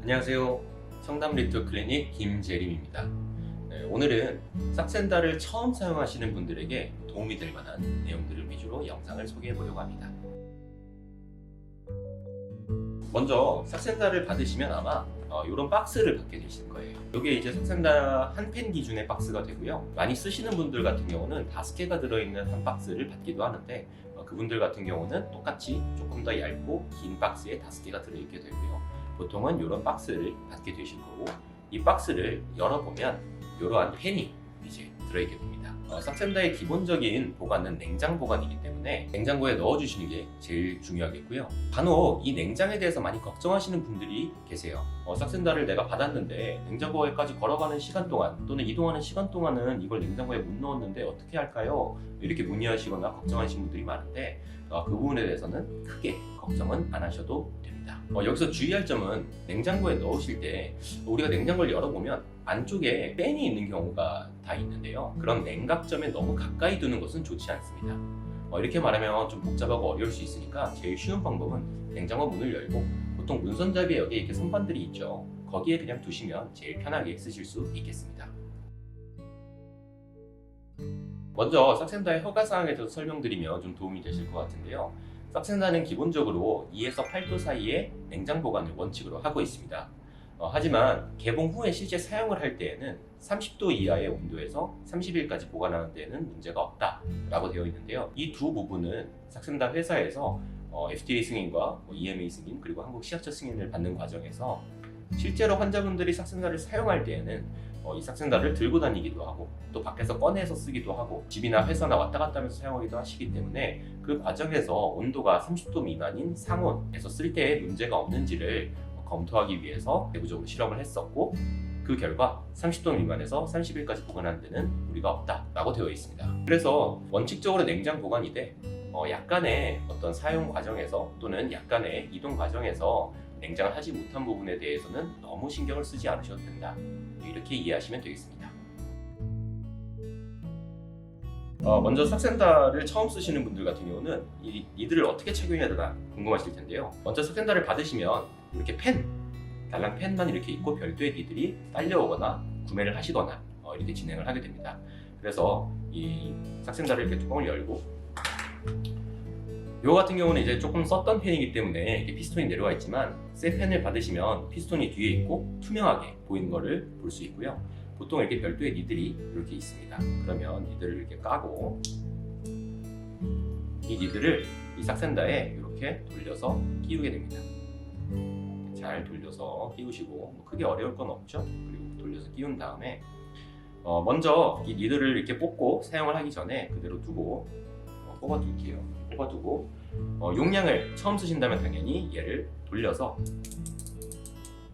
안녕하세요. 청담 리투 클리닉 김재림입니다. 네, 오늘은 싹센다를 처음 사용하시는 분들에게 도움이 될 만한 내용들을 위주로 영상을 소개해 보려고 합니다. 먼저 싹센다를 받으시면 아마 이런 박스를 받게 되실 거예요. 이게 이제 싹센다 한 펜 기준의 박스가 되고요. 많이 쓰시는 분들 같은 경우는 5개가 들어있는 한 박스를 받기도 하는데 그분들 같은 경우는 똑같이 조금 더 얇고 긴 박스에 5개가 들어있게 되고요. 보통은 이런 박스를 받게 되실 거고, 이 박스를 열어보면 이러한 펜이 이제 들어있게 됩니다. 싹센다의 기본적인 보관은 냉장 보관이기 때문에 냉장고에 넣어주시는 게 제일 중요하겠고요. 간혹 이 냉장에 대해서 많이 걱정하시는 분들이 계세요. 싹센다를 내가 받았는데 냉장고에까지 걸어가는 시간 동안 또는 이동하는 시간 동안은 이걸 냉장고에 못 넣었는데 어떻게 할까요? 이렇게 문의하시거나 걱정하시는 분들이 많은데 그 부분에 대해서는 크게 걱정은 안 하셔도 됩니다. 여기서 주의할 점은 냉장고에 넣으실 때 우리가 냉장고를 열어보면 안쪽에 팬이 있는 경우가 다 있는데요. 그런 냉각점에 너무 가까이 두는 것은 좋지 않습니다. 이렇게 말하면 좀 복잡하고 어려울 수 있으니까 제일 쉬운 방법은 냉장고 문을 열고, 보통 문손잡이에 여기 이렇게 선반들이 있죠. 거기에 그냥 두시면 제일 편하게 쓰실 수 있겠습니다. 먼저 싹센다의 허가사항에 대해서 설명드리면 좀 도움이 되실 것 같은데요. 싹센다는 기본적으로 2에서 8도 사이의 냉장 보관을 원칙으로 하고 있습니다. 하지만 개봉 후에 실제 사용을 할 때에는 30도 이하의 온도에서 30일까지 보관하는 데는 문제가 없다라고 되어 있는데요. 이 두 부분은 싹센다 회사에서 FDA 승인과 EMA 승인 그리고 한국 식약처 승인을 받는 과정에서 실제로 환자분들이 싹센다를 사용할 때에는 이 싹센다를 들고 다니기도 하고 또 밖에서 꺼내서 쓰기도 하고 집이나 회사나 왔다 갔다 하면서 사용하기도 하시기 때문에 그 과정에서 온도가 30도 미만인 상온에서 쓸 때에 문제가 없는지를 검토하기 위해서 내부적으로 실험을 했었고, 그 결과 30도 미만에서 30일까지 보관하는 데는 무리가 없다라고 되어 있습니다. 그래서 원칙적으로 냉장 보관이 돼 약간의 어떤 사용 과정에서 또는 약간의 이동 과정에서 냉장을 하지 못한 부분에 대해서는 너무 신경을 쓰지 않으셔도 된다, 이렇게 이해하시면 되겠습니다. 먼저 싹센다를 처음 쓰시는 분들 같은 경우는 이들을 어떻게 착용해야 되나 궁금하실 텐데요. 먼저 싹센다를 받으시면 이렇게 달랑 펜만 이렇게 있고 별도의 니들이 딸려오거나 구매를 하시거나 이렇게 진행을 하게 됩니다. 그래서 이 싹센다를 이렇게 뚜껑을 열고, 이거 같은 경우는 이제 조금 썼던 펜이기 때문에 이렇게 피스톤이 내려와 있지만 새 펜을 받으시면 피스톤이 뒤에 있고 투명하게 보이는 거를 볼 수 있고요. 보통 이렇게 별도의 니들이 이렇게 있습니다. 그러면 니들을 이렇게 까고 이 니들을 이 싹센다에 이렇게 돌려서 끼우게 됩니다. 잘 돌려서 끼우시고 크게 어려울 건 없죠. 그리고 돌려서 끼운 다음에 먼저 이 니들을 이렇게 뽑고 사용을 하기 전에 그대로 두고 뽑아둘게요. 뽑아두고 용량을 처음 쓰신다면 당연히 얘를 돌려서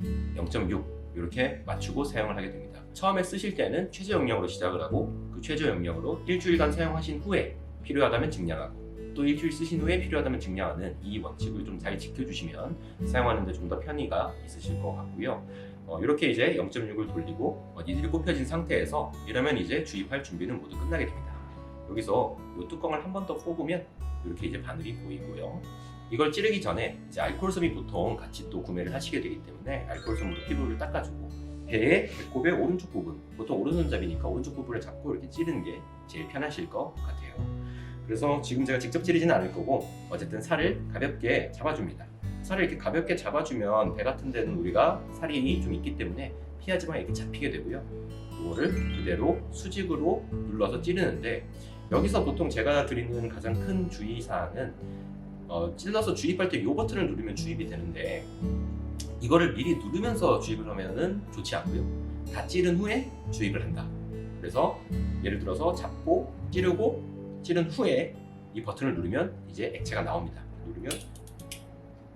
0.6 이렇게 맞추고 사용을 하게 됩니다. 처음에 쓰실 때는 최저 용량으로 시작을 하고 그 최저 용량으로 일주일간 사용하신 후에 필요하다면 증량하고 또 일주일 쓰신 후에 필요하다면 증량하는 이 원칙을 좀 잘 지켜주시면 사용하는데 좀 더 편의가 있으실 것 같고요. 이렇게 이제 0.6을 돌리고 니들이 꼽혀진 상태에서 이러면 이제 주입할 준비는 모두 끝나게 됩니다. 여기서 이 뚜껑을 한 번 더 뽑으면 이렇게 이제 바늘이 보이고요. 이걸 찌르기 전에 이제 알코올솜이 보통 같이 또 구매를 하시게 되기 때문에 알코올솜으로 피부를 닦아주고 배꼽의 오른쪽 부분, 보통 오른손잡이니까 오른쪽 부분을 잡고 이렇게 찌르는 게 제일 편하실 것 같아요. 그래서 지금 제가 직접 찌르지는 않을 거고 어쨌든 살을 가볍게 잡아줍니다. 살을 이렇게 가볍게 잡아주면 배 같은 데는 우리가 살이 좀 있기 때문에 피하지만 이렇게 잡히게 되고요. 이거를 그대로 수직으로 눌러서 찌르는데, 여기서 보통 제가 드리는 가장 큰 주의사항은 찔러서 주입할 때 이 버튼을 누르면 주입이 되는데 이거를 미리 누르면서 주입을 하면은 좋지 않고요. 다 찌른 후에 주입을 한다. 그래서 예를 들어서 잡고 찌르고 찌른 후에 이 버튼을 누르면 이제 액체가 나옵니다. 누르면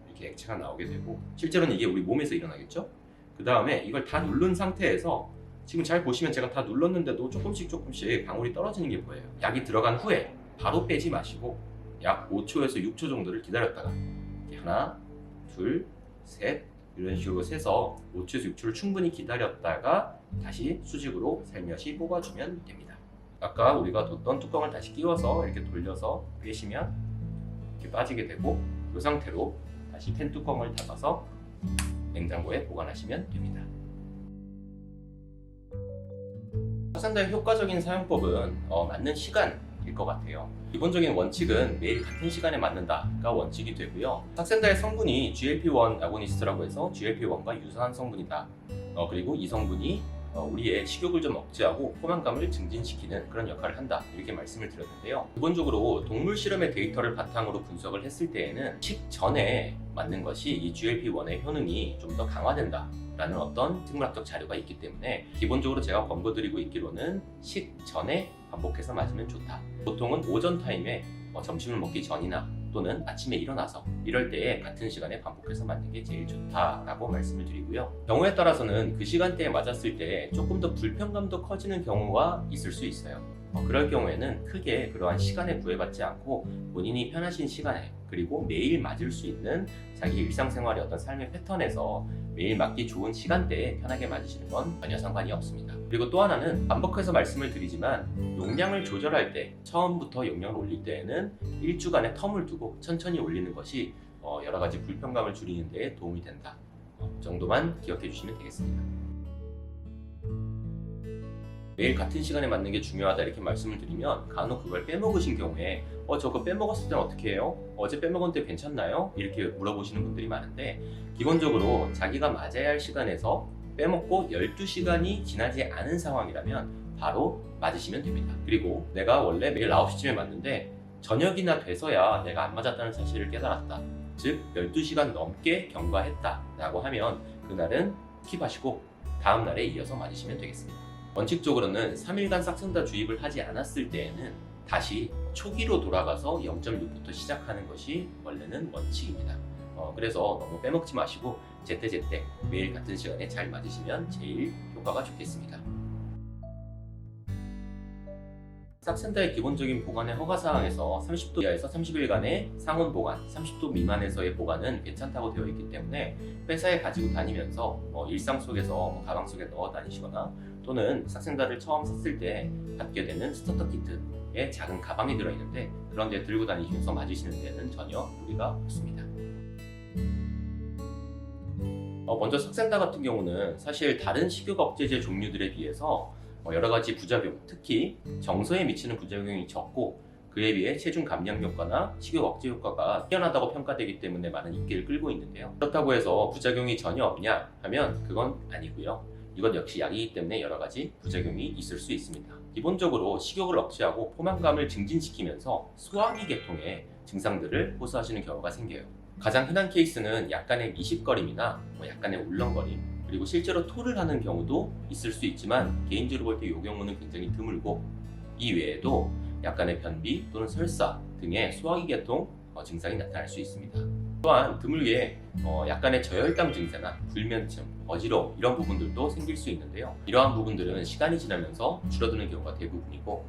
이렇게 액체가 나오게 되고, 실제로는 이게 우리 몸에서 일어나겠죠? 그 다음에 이걸 다 누른 상태에서 지금 잘 보시면 제가 다 눌렀는데도 조금씩 방울이 떨어지는 게 보여요. 약이 들어간 후에 바로 빼지 마시고 약 5초에서 6초 정도를 기다렸다가 이렇게 하나, 둘, 셋 이런 식으로 세서 5초에서 6초를 충분히 기다렸다가 다시 수직으로 살며시 뽑아주면 됩니다. 아까 우리가 뒀던 뚜껑을 다시 끼워서 이렇게 돌려서 빼시면 이렇게 빠지게 되고, 이 상태로 다시 펜 뚜껑을 닫아서 냉장고에 보관하시면 됩니다. 삭센다의 효과적인 사용법은 맞는 시간일 것 같아요. 기본적인 원칙은 매일 같은 시간에 맞는다가 원칙이 되고요. 삭센다의 성분이 GLP-1 아고니스트라고 해서 GLP-1과 유사한 성분이다. 그리고 이 성분이 우리의 식욕을 좀 억제하고 포만감을 증진시키는 그런 역할을 한다, 이렇게 말씀을 드렸는데요. 기본적으로 동물 실험의 데이터를 바탕으로 분석을 했을 때에는 식전에 맞는 것이 이 GLP-1의 효능이 좀 더 강화된다 라는 어떤 생물학적 자료가 있기 때문에 기본적으로 제가 권고드리고 있기로는 식전에 반복해서 맞으면 좋다. 보통은 오전 타임에 점심을 먹기 전이나 또는 아침에 일어나서 이럴 때에 같은 시간에 반복해서 맞는 게 제일 좋다라고 말씀을 드리고요. 경우에 따라서는 그 시간대에 맞았을 때 조금 더 불편감도 커지는 경우가 있을 수 있어요. 그럴 경우에는 크게 그러한 시간에 구애받지 않고 본인이 편하신 시간에, 그리고 매일 맞을 수 있는 자기 일상생활의 어떤 삶의 패턴에서 매일 맞기 좋은 시간대에 편하게 맞으시는 건 전혀 상관이 없습니다. 그리고 또 하나는 반복해서 말씀을 드리지만 용량을 조절할 때, 처음부터 용량을 올릴 때에는 일주간의 텀을 두고 천천히 올리는 것이 여러 가지 불편감을 줄이는 데 도움이 된다 정도만 기억해 주시면 되겠습니다. 매일 같은 시간에 맞는 게 중요하다 이렇게 말씀을 드리면 간혹 그걸 빼먹으신 경우에 저거 빼먹었을 때는 어떻게 해요? 어제 빼먹었는데 괜찮나요? 이렇게 물어보시는 분들이 많은데, 기본적으로 자기가 맞아야 할 시간에서 빼먹고 12시간이 지나지 않은 상황이라면 바로 맞으시면 됩니다. 그리고 내가 원래 매일 9시쯤에 맞는데 저녁이나 돼서야 내가 안 맞았다는 사실을 깨달았다, 즉 12시간 넘게 경과했다 라고 하면 그날은 킵하시고 다음날에 이어서 맞으시면 되겠습니다. 원칙적으로는 3일간 삭센다 주입을 하지 않았을 때에는 다시 초기로 돌아가서 0.6부터 시작하는 것이 원래는 원칙입니다. 그래서 너무 빼먹지 마시고 제때제때 매일 같은 시간에 잘 맞으시면 제일 효과가 좋겠습니다. 삭센다의 기본적인 보관의 허가사항에서 30도 이하에서 30일간의 상온 보관, 30도 미만에서의 보관은 괜찮다고 되어 있기 때문에 회사에 가지고 다니면서 일상 속에서 가방 속에 넣어 다니시거나 또는 삭센다를 처음 샀을 때 받게 되는 스타터 키트에 작은 가방이 들어있는데 그런 데 들고 다니시면서 맞으시는 데는 전혀 무리가 없습니다. 먼저 삭센다 같은 경우는 사실 다른 식욕 억제제 종류들에 비해서 여러 가지 부작용, 특히 정서에 미치는 부작용이 적고 그에 비해 체중 감량 효과나 식욕 억제 효과가 뛰어나다고 평가되기 때문에 많은 인기를 끌고 있는데요. 그렇다고 해서 부작용이 전혀 없냐 하면 그건 아니고요. 이건 역시 약이기 때문에 여러 가지 부작용이 있을 수 있습니다. 기본적으로 식욕을 억제하고 포만감을 증진시키면서 소화기 계통의 증상들을 호소하시는 경우가 생겨요. 가장 흔한 케이스는 약간의 미식거림이나 약간의 울렁거림, 그리고 실제로 토를 하는 경우도 있을 수 있지만 개인적으로 볼 때 이 경우는 굉장히 드물고, 이 외에도 약간의 변비 또는 설사 등의 소화기 계통 증상이 나타날 수 있습니다. 또한 드물게 약간의 저혈당 증세나 불면증, 어지러움 이런 부분들도 생길 수 있는데요. 이러한 부분들은 시간이 지나면서 줄어드는 경우가 대부분이고,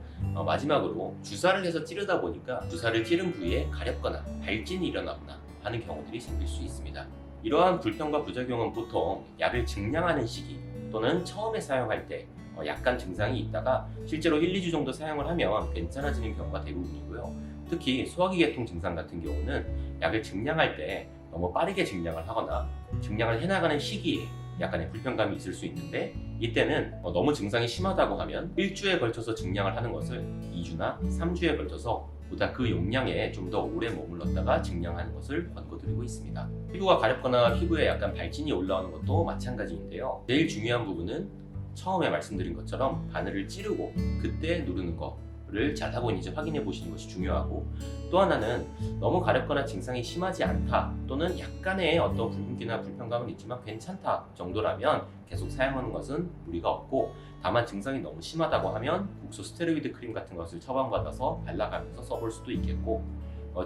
마지막으로 주사를 해서 찌르다 보니까 주사를 찌른 부위에 가렵거나 발진이 일어나거나 하는 경우들이 생길 수 있습니다. 이러한 불편과 부작용은 보통 약을 증량하는 시기 또는 처음에 사용할 때 약간 증상이 있다가 실제로 1, 2주 정도 사용을 하면 괜찮아지는 경우가 대부분이고요. 특히 소화기 계통 증상 같은 경우는 약을 증량할 때 너무 빠르게 증량을 하거나 증량을 해나가는 시기에 약간의 불편감이 있을 수 있는데, 이때는 너무 증상이 심하다고 하면 1주에 걸쳐서 증량을 하는 것을 2주나 3주에 걸쳐서 보다 그 용량에 좀 더 오래 머물렀다가 증량하는 것을 권고드리고 있습니다. 피부가 가렵거나 피부에 약간 발진이 올라오는 것도 마찬가지인데요. 제일 중요한 부분은 처음에 말씀드린 것처럼 바늘을 찌르고 그때 누르는 거를 잘 하고 있는지 확인해 보시는 것이 중요하고, 또 하나는 너무 가렵거나 증상이 심하지 않다 또는 약간의 어떤 붉은기나 불편감은 있지만 괜찮다 정도라면 계속 사용하는 것은 무리가 없고, 다만 증상이 너무 심하다고 하면 국소 스테로이드 크림 같은 것을 처방받아서 발라가면서 써볼 수도 있겠고,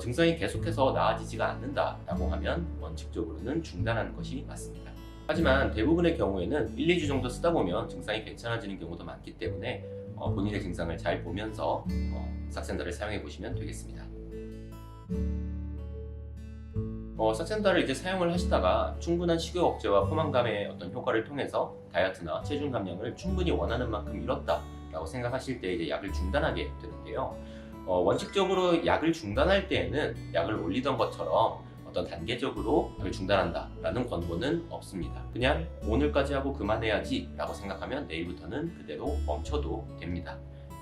증상이 계속해서 나아지지가 않는다라고 하면 원칙적으로는 중단하는 것이 맞습니다. 하지만 대부분의 경우에는 1, 2주 정도 쓰다 보면 증상이 괜찮아지는 경우도 많기 때문에 본인의 증상을 잘 보면서 삭센다를 사용해 보시면 되겠습니다. 삭센다를 이제 사용을 하시다가 충분한 식욕 억제와 포만감의 어떤 효과를 통해서 다이어트나 체중 감량을 충분히 원하는 만큼 이뤘다라고 생각하실 때 이제 약을 중단하게 되는데요. 원칙적으로 약을 중단할 때에는 약을 올리던 것처럼 어떤 단계적으로 약을 중단한다라는 권고는 없습니다. 그냥 오늘까지 하고 그만해야지 라고 생각하면 내일부터는 그대로 멈춰도 됩니다.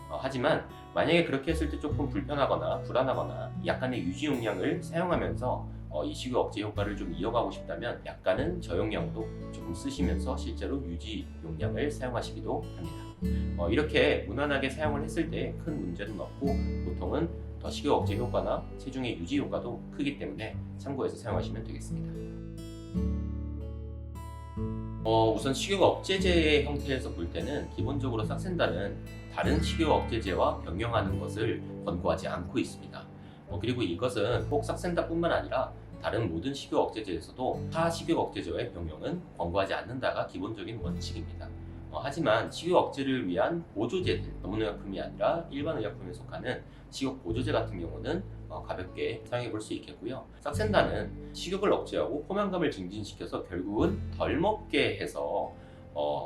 하지만 만약에 그렇게 했을 때 조금 불편하거나 불안하거나 약간의 유지 용량을 사용하면서 이 식욕 억제 효과를 좀 이어가고 싶다면 약간은 저용량으로 조금 쓰시면서 실제로 유지 용량을 사용하시기도 합니다. 이렇게 무난하게 사용을 했을 때 큰 문제는 없고 보통은 더 식욕 억제 효과나 체중의 유지 효과도 크기 때문에 참고해서 사용하시면 되겠습니다. 우선 식욕 억제제의 형태에서 볼 때는 기본적으로 싹센다는 다른 식욕 억제제와 병용하는 것을 권고하지 않고 있습니다. 그리고 이것은 꼭 싹센다뿐만 아니라 다른 모든 식욕 억제제에서도 타 식욕 억제제의 병용은 권고하지 않는다가 기본적인 원칙입니다. 하지만 식욕 억제를 위한 보조제들, 전문의약품이 아니라 일반 의약품에 속하는 식욕 보조제 같은 경우는 가볍게 사용해 볼 수 있겠고요. 싹센다는 식욕을 억제하고 포만감을 증진시켜서 결국은 덜 먹게 해서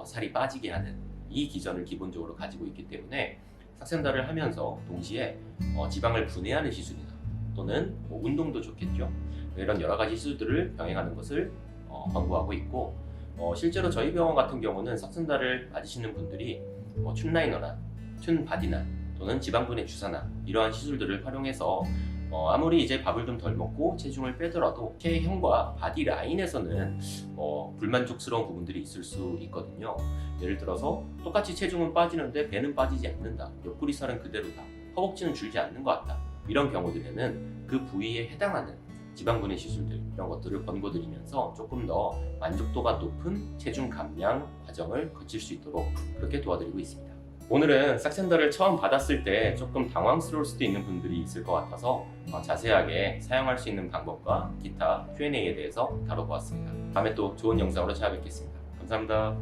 살이 빠지게 하는 이 기전을 기본적으로 가지고 있기 때문에 싹센다를 하면서 동시에 지방을 분해하는 시술이나 또는 운동도 좋겠죠. 이런 여러 가지 시술들을 병행하는 것을 권고하고 있고 실제로 저희 병원 같은 경우는 싹센다를 맞으시는 분들이 튠라이너나 튠바디나 또는 지방분해 주사나 이러한 시술들을 활용해서 아무리 이제 밥을 좀 덜 먹고 체중을 빼더라도 체형과 바디 라인에서는 불만족스러운 부분들이 있을 수 있거든요. 예를 들어서 똑같이 체중은 빠지는데 배는 빠지지 않는다, 옆구리 살은 그대로다, 허벅지는 줄지 않는 것 같다, 이런 경우들에는 그 부위에 해당하는 지방분해 시술들 이런 것들을 권고드리면서 조금 더 만족도가 높은 체중 감량 과정을 거칠 수 있도록 그렇게 도와드리고 있습니다. 오늘은 싹센다를 처음 받았을 때 조금 당황스러울 수도 있는 분들이 있을 것 같아서 자세하게 사용할 수 있는 방법과 기타 Q&A에 대해서 다뤄보았습니다. 다음에 또 좋은 영상으로 찾아뵙겠습니다. 감사합니다.